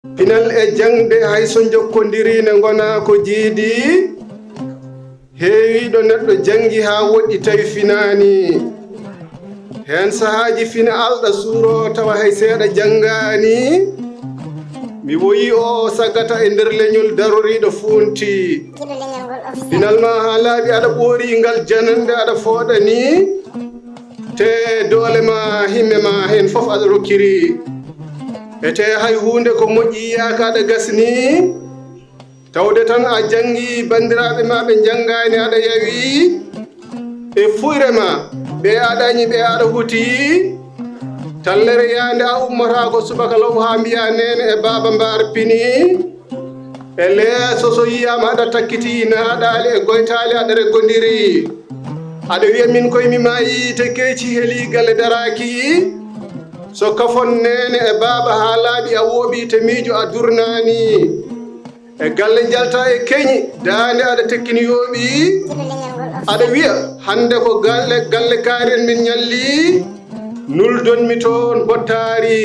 pinal e jangde hay so jokkodiri ne gona ko jiidi heewiɗo neɗɗo jangi ha woɗɗi tawi finani hen sahaji fina alɗa suuro tawa hay seeɗa jangani mi woyi o sagata e nder leñol daroriɗo funti finalement ha laaɓi aɗa ɓoori ngal janande aɗa fooɗani te doole ma himme ma hen fof aɗa rokkiri ete hay hunde ko moƴƴi yaka aɗa gasni tawde tan a jangi bandiraɓe ma ɓe jangani aɗa yawi e fuyre ma ɓe aɗañi ɓe aɗa huti tallere yande a ummata ko subaka law ha mbiya nene e baba mbar pini e leeso so yiyama aɗa takkiti naɗali e goytali aɗa reggodiri aɗa wiya min koye mi mayi te keeci heeli galle daraki so kafon nene e baba ha laaɓi a wooɓi te miijo a durnani e galle jalta e keñi dande aɗa tekkini yooɓi aɗa wiya hande ko galle kaari en min ñalli nuldonmi toon bottari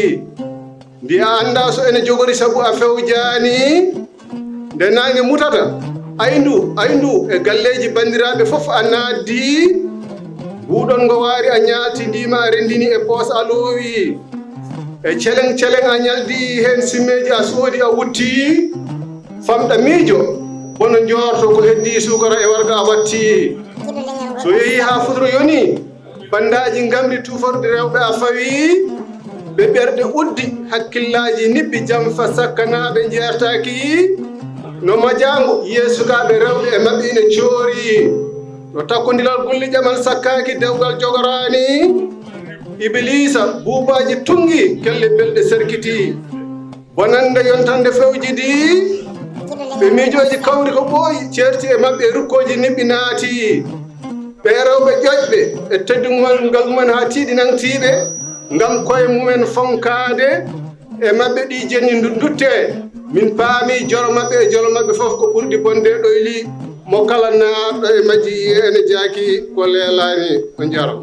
mbiya anda so ene jogori saabu a fewjani nde nange mutata ayndu e galleji bandiraɓe fof a naddi buuɗon ngo waari a ñaltindima a rendini e poos a loowi e celeng a ñaldi hen simmeji a soodi a wutti famɗa miijo bono jorto ko heddi sukara e warga a watti so yeehi ha fudro yoni bandaji gamɗi tuforde rewɓe a fawi ɓe ɓerɗe uddi hakkillaji nibbi jamfa sakkanaɓe jeertaki no majango yeesukaɓe rewɓe e maɓɓe ine coori no takkodilal golli ƴamal sakkaki dewgal jogorani iblisa buubaji tungi kelle belɗe serkiti bonande yontande fewjidi ɓe miijoji kawri ko ɓooyi ceerti e maɓɓe rukkoji nibɓi naati ɓe rewɓe ƴoƴɓe e teddugol ngal mumen ha tiiɗinantiɓe ngam koye mumen fonkade e maɓɓe ɗi jenni dutte min paami joro maɓɓe e jolo maɓɓe fof ko ɓurɗi bonde ɗoyli mo kala naɗɗo e majji ene jaaki ko leelani o jaro